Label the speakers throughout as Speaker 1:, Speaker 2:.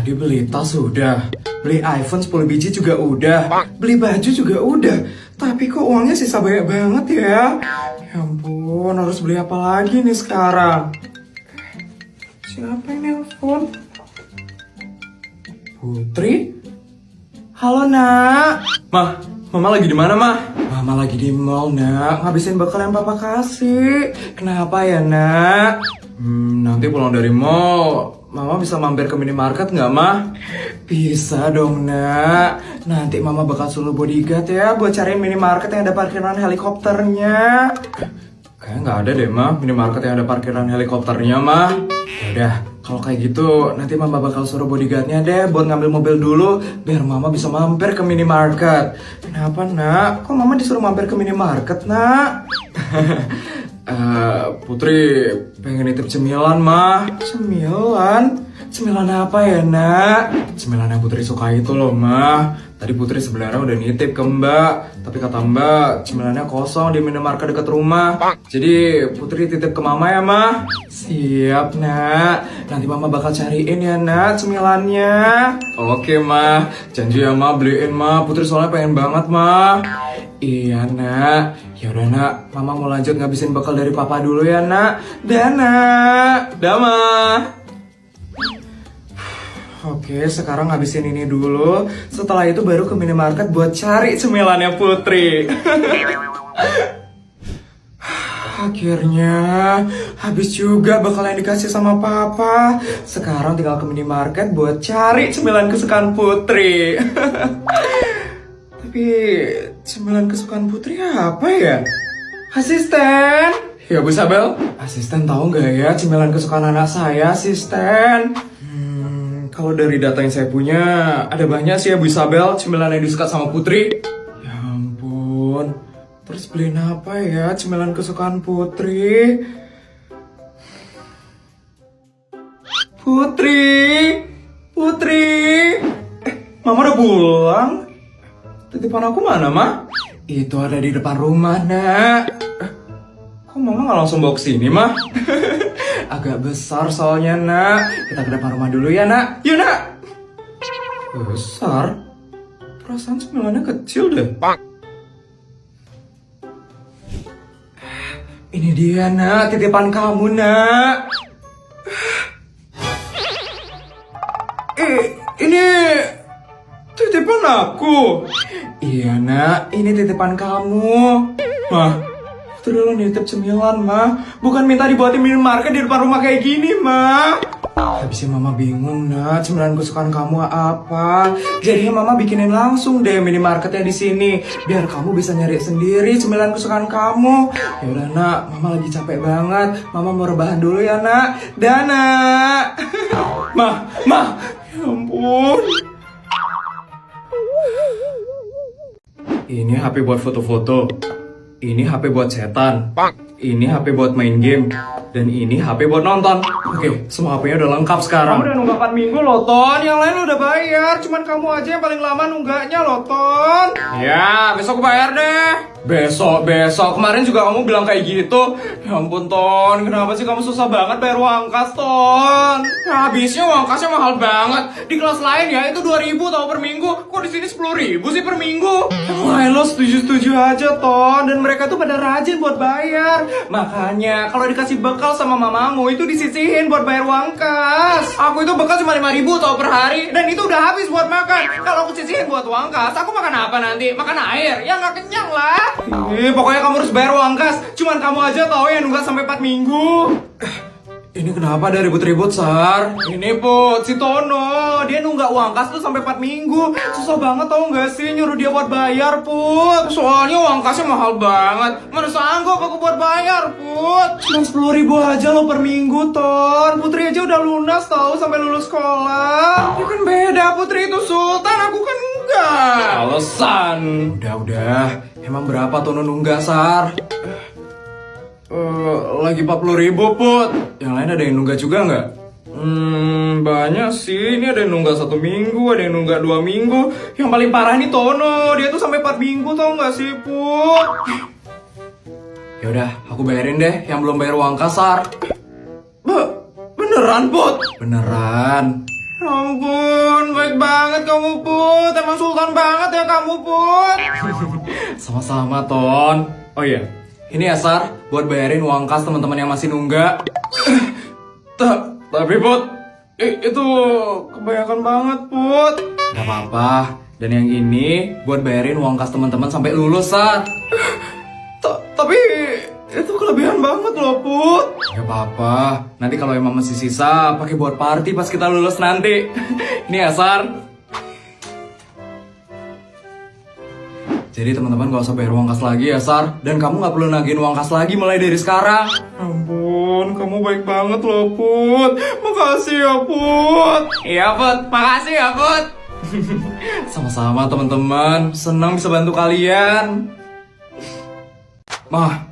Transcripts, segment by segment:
Speaker 1: Tadi beli tas udah, beli iPhone 10 biji juga udah, beli baju juga udah. Tapi kok uangnya sisa banyak banget ya? Ya ampun, harus beli apa lagi nih sekarang? Siapa yang nelfon? Putri? Halo nak. Mah, mama lagi di mana mah? Mama lagi di mall nak, ngabisin bekal yang papa kasih. Kenapa ya nak? Nanti pulang dari mall, mama bisa mampir ke minimarket nggak mah? Bisa dong nak. Nanti mama bakal suruh bodyguard ya buat cariin minimarket yang ada parkiran helikopternya. Kayaknya nggak ada deh mah minimarket yang ada parkiran helikopternya mah. Yaudah, kalau kayak gitu nanti mama bakal suruh bodyguardnya deh buat ngambil mobil dulu biar mama bisa mampir ke minimarket. Kenapa nak? Kok mama disuruh mampir ke minimarket nak? Putri pengen nitip cemilan mah. Cemilan? Cemilan apa ya nak? Cemilan yang Putri suka itu loh mah. Tadi Putri sebenarnya udah nitip ke mbak, tapi kata mbak cemilannya kosong di minimarket dekat rumah. Jadi Putri titip ke mama ya mah. Siap nak. Nanti mama bakal cariin ya nak cemilannya. Oke mah, janji ya mah beliin mah. Putri soalnya pengen banget mah. Iya nak. Yaudah nak, mama mau lanjut ngabisin bekal dari papa dulu ya nak. Dah nak. Dah mah. Oke, sekarang ngabisin ini dulu. Setelah itu baru ke minimarket buat cari cemilannya Putri. Akhirnya habis juga bekal yang dikasih sama papa. Sekarang tinggal ke minimarket buat cari cemilan kesukaan Putri. Tapi cemilan kesukaan Putri apa ya? Asisten? Ya Bu Sabel, asisten tahu nggak ya cemilan kesukaan anak saya, asisten? Kalau dari data yang saya punya, ada banyak sih ya Bu Isabel cemilan yang disuka sama Putri. Ya ampun, terus beliin apa ya cemilan kesukaan Putri? Putri, Putri, Mama udah pulang? Titipan aku mana, Ma? Itu ada di depan rumah, nak. Kok Mama nggak langsung bawa ke sini, Ma? Agak besar soalnya nak. Kita ke depan rumah dulu ya nak. Yuk nak. Besar? Perasaan cemilannya kecil deh. Ini dia nak, titipan kamu nak. Ini titipan aku. Iya nak, ini titipan kamu. Mah, Putri lo nitip cemilan, mah. Bukan minta dibuatin minimarket di depan rumah kayak gini, mah. Habisnya mama bingung, nak. Cemilan kesukaan kamu apa? Jadinya mama bikinin langsung deh minimarketnya di sini. Biar kamu bisa nyari sendiri cemilan kesukaan kamu. Yaudah, nak. Mama lagi capek banget. Mama mau rebahan dulu ya, nak. Dah, nak. Mah. Ya ampun. Ini HP buat foto-foto. Ini HP buat setan. Ini HP buat main game. Dan ini HP buat nonton. Oke, semua HP-nya udah lengkap sekarang. Kamu udah nunggak 4 minggu loh, Ton. Yang lain udah bayar. Cuman kamu aja yang paling lama nunggaknya loh, Ton. Ya, besok bayar deh. Besok. Kemarin juga kamu bilang kayak gitu. Ya ampun, Ton. Kenapa sih kamu susah banget bayar uang kas, Ton? Nah, habisnya uang kasnya mahal banget. Di kelas lain ya, itu 2.000 tau per minggu. Kok di sini 10.000 sih per minggu? Yang lain lo setuju-setuju aja, Ton. Dan mereka tuh pada rajin buat bayar. Makanya, kalau dikasih bekal sama mamamu, itu disisihin buat bayar uang kas. Aku itu bekal cuma 5.000 tau per hari. Dan itu udah habis buat makan. Kalau aku sisihin buat uang kas, aku makan apa nanti? Makan air? Ya nggak kenyang lah. Pokoknya kamu harus bayar uang kas. Cuman kamu aja tau yang nunggak sampai 4 minggu. Ini kenapa ada ribut-ribut, Sar? Ini Put, si Tono. Dia nunggak uang kas tuh sampai 4 minggu. Susah banget tau gak sih nyuruh dia buat bayar, Put. Soalnya uang kasnya mahal banget. Mana sanggup aku buat bayar, Put. Cuma 10.000 aja lo per minggu, Ton. Putri aja udah lunas tau sampai lulus sekolah. Ya kan beda, Putri itu Sultan, aku kan enggak. Alasan. Udah. Emang berapa Tono nunggak, Sar? Lagi 40.000 Put. Yang lain ada yang nunggak juga nggak? Banyak sih. Ini ada yang nunggak 1 minggu, ada yang nunggak 2 minggu. Yang paling parah nih Tono. Dia tuh sampai 4 minggu tau nggak sih Put? Yaudah, aku bayarin deh yang belum bayar uang kasar. Beneran Put? Beneran. Ampun, baik banget kamu Put. Emang sultan banget ya kamu Put. Sama-sama Ton. Oh iya, ini ya Sar, buat bayarin uang kas teman-teman yang masih nunggak. Tapi Put, itu kebanyakan banget Put. Gak apa-apa. Dan yang ini buat bayarin uang kas teman-teman sampai lulus Sar. Tapi itu kelebihan banget loh Put. Gak apa-apa. Nanti kalau emang masih sisa, pakai buat party pas kita lulus nanti. Ini ya Sar. Jadi teman-teman gak usah bayar uang kas lagi ya Sar. Dan kamu gak perlu nagihin uang kas lagi mulai dari sekarang. Ampun, kamu baik banget loh Put. Makasih ya Put. Iya Put, makasih ya Put. Sama-sama teman-teman. Senang bisa bantu kalian. Mah,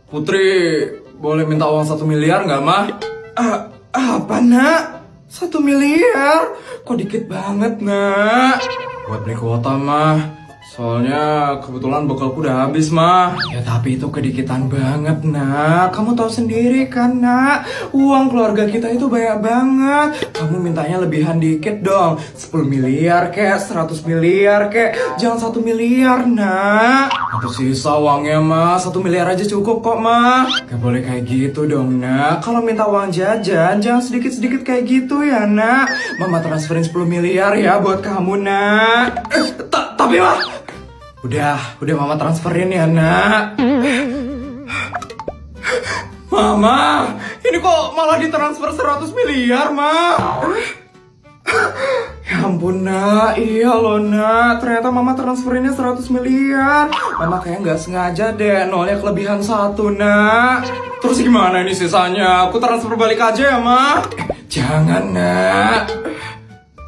Speaker 1: Putri boleh minta uang 1 miliar nggak Mah? Apa nak? 1 miliar? Kok dikit banget nak? Buat beli kuota Mah. Soalnya kebetulan bekalku udah habis Mah. Ya tapi itu kedikitan banget nak. Kamu tahu sendiri kan nak, uang keluarga kita itu banyak banget. Kamu mintanya lebihan dikit dong. 10 miliar kek, 100 miliar kek. Jangan 1 miliar nak. Atau sisa uangnya Mah, 1 miliar aja cukup kok Mah. Gak boleh kayak gitu dong nak. Kalau minta uang jajan jangan sedikit-sedikit kayak gitu ya nak. Mama transferin 10 miliar ya buat kamu nak. Tapi Mah, Udah Mama transferin ya nak. Mama, ini kok malah ditransfer 100 miliar Mah. Ya ampun nak, iya loh nak. Ternyata Mama transferinnya 100 miliar. Mama kayak nggak sengaja deh, nolnya kelebihan 1 nak. Terus gimana ini sisanya? Aku transfer balik aja ya Mah. Jangan nak.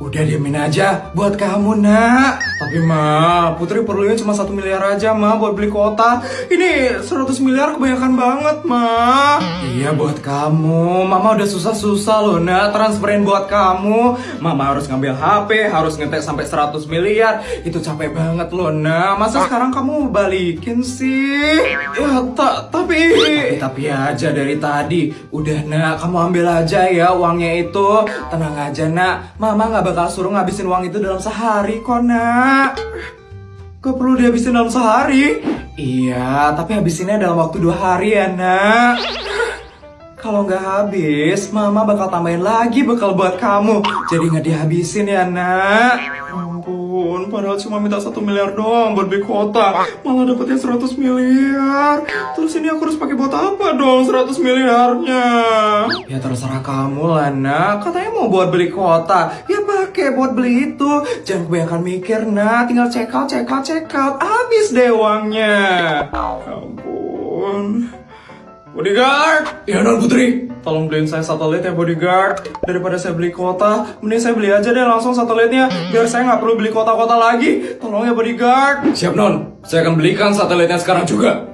Speaker 1: Udah diamin aja buat kamu nak. Tapi Ma, Putri perlunya cuma 1 miliar aja Ma buat beli kuota. Ini 100 miliar kebanyakan banget Ma. Iya buat kamu. Mama udah susah-susah loh nak transferin buat kamu. Mama harus ngambil HP, harus ngetek sampai 100 miliar. Itu capek banget loh nak. Masa sekarang kamu balikin sih? Ya tapi aja dari tadi. Udah nak, kamu ambil aja ya uangnya itu. Tenang aja nak, Mama gak bakal suruh ngabisin uang itu dalam sehari kok nak. Gak perlu dihabisin dalam sehari. Iya, tapi habisinnya dalam waktu 2 hari ya nak. Kalau nggak habis, Mama bakal tambahin lagi bekal buat kamu. Jadi nggak dihabisin ya nak. Ampun, padahal cuma minta 1 miliar doang buat beli kuota, malah dapetnya 100 miliar. Terus ini aku harus pakai buat apa dong 100 miliarnya? Ya terserah kamu lah nak. Katanya mau buat beli kuota, ya pakai buat beli itu. Jangan kebanyakan mikir nak. Tinggal check out. Habis deh uangnya. Ampun. Bodyguard! Ya non Putri, tolong beliin saya satelit ya bodyguard. Daripada saya beli kuota, mending saya beli aja deh langsung satelitnya, biar saya nggak perlu beli kuota-kuota lagi. Tolong ya bodyguard. Siap non, saya akan belikan satelitnya sekarang juga.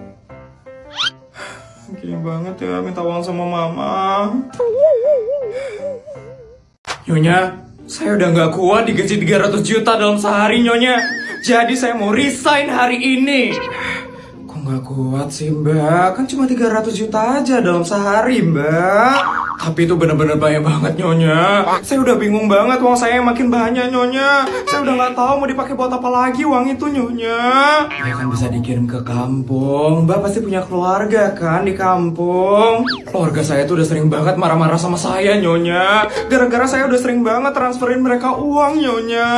Speaker 1: Gini banget ya minta uang sama Mama. Nyonya, saya udah nggak kuat digaji 300 juta dalam sehari Nyonya. Jadi saya mau resign hari ini. Gak kuat sih mbak, kan cuma 300 juta aja dalam sehari mbak. Tapi itu bener-bener banyak banget Nyonya. Saya udah bingung banget, uang saya makin banyak Nyonya. Saya udah gak tahu mau dipakai buat apa lagi uang itu Nyonya. Ya kan bisa dikirim ke kampung. Mbak pasti punya keluarga kan di kampung. Keluarga saya tuh udah sering banget marah-marah sama saya Nyonya. Gara-gara saya udah sering banget transferin mereka uang Nyonya.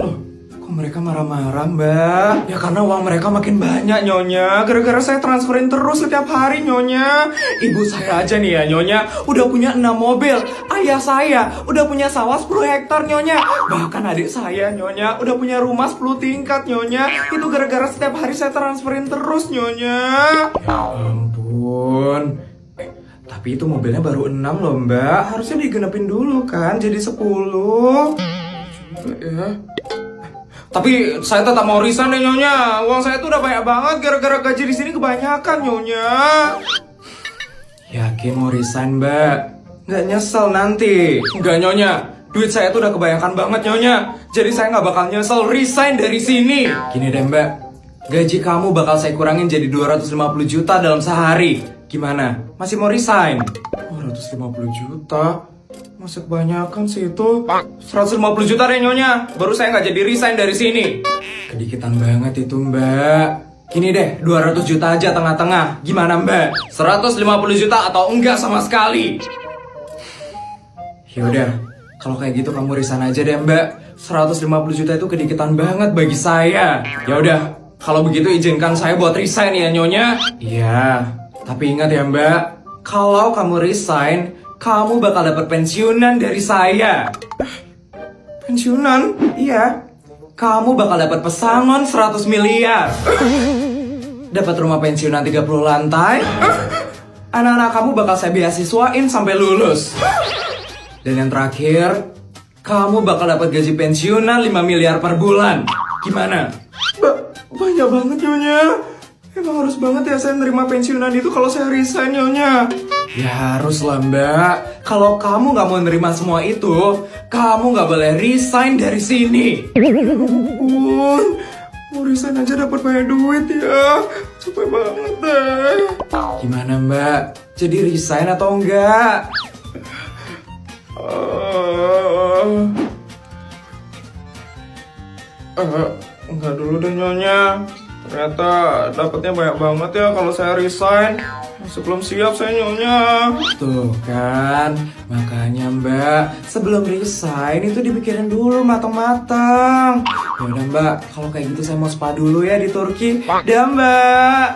Speaker 1: Loh, mereka marah-marah mbak. Ya karena uang mereka makin banyak Nyonya. Gara-gara saya transferin terus setiap hari Nyonya. Ibu saya aja nih ya Nyonya udah punya 6 mobil. Ayah saya udah punya sawah 10 hektar Nyonya. Bahkan adik saya Nyonya udah punya rumah 10 tingkat Nyonya. Itu gara-gara setiap hari saya transferin terus Nyonya. Ya ampun. Tapi itu mobilnya baru 6 loh mbak. Harusnya digenepin dulu kan jadi 10. Ya. Tapi saya tetap mau resign deh Nyonya. Uang saya tuh udah banyak banget gara-gara gaji di sini kebanyakan Nyonya. Yakin mau resign mbak? Nggak nyesel nanti? Nggak Nyonya. Duit saya tuh udah kebanyakan banget Nyonya. Jadi saya nggak bakal nyesel resign dari sini. Gini deh mbak, gaji kamu bakal saya kurangin jadi 250 juta dalam sehari. Gimana? Masih mau resign? 250 juta? Masih kebanyakan sih itu. 150 juta deh nyonya. Baru saya nggak jadi resign dari sini. Kedikitan banget itu mbak. Gini deh, 200 juta aja tengah-tengah. Gimana mbak? 150 juta atau enggak sama sekali? Yaudah, kalau kayak gitu kamu resign aja deh mbak. 150 juta itu kedikitan banget bagi saya. Yaudah, kalau begitu izinkan saya buat resign ya nyonya. Iya, tapi ingat ya mbak, kalau kamu resign, kamu bakal dapat pensiunan dari saya. Pensiunan? Iya. Kamu bakal dapat pesangon 100 miliar. Dapat rumah pensiunan 30 lantai. Anak-anak kamu bakal saya beasiswain sampai lulus. Dan yang terakhir, kamu bakal dapat gaji pensiunan 5 miliar per bulan. Gimana? Banyak banget nyonya. Emang harus banget ya saya nerima pensiunan itu kalau saya resign nyonya. Ya harus lah mbak. Kalau kamu gak mau nerima semua itu, kamu gak boleh resign dari sini. Ampun, mau resign aja dapat banyak duit ya. Capek banget deh. Gimana mbak? Jadi resign atau enggak? Enggak dulu deh nyonya. Ternyata dapatnya banyak banget ya kalau saya resign. Masih belum siap saya nyonya. Tuh kan, makanya mbak, sebelum resign itu dipikirin dulu matang-matang. Yaudah mbak, kalau kayak gitu saya mau spa dulu ya di Turki. Dah mbak.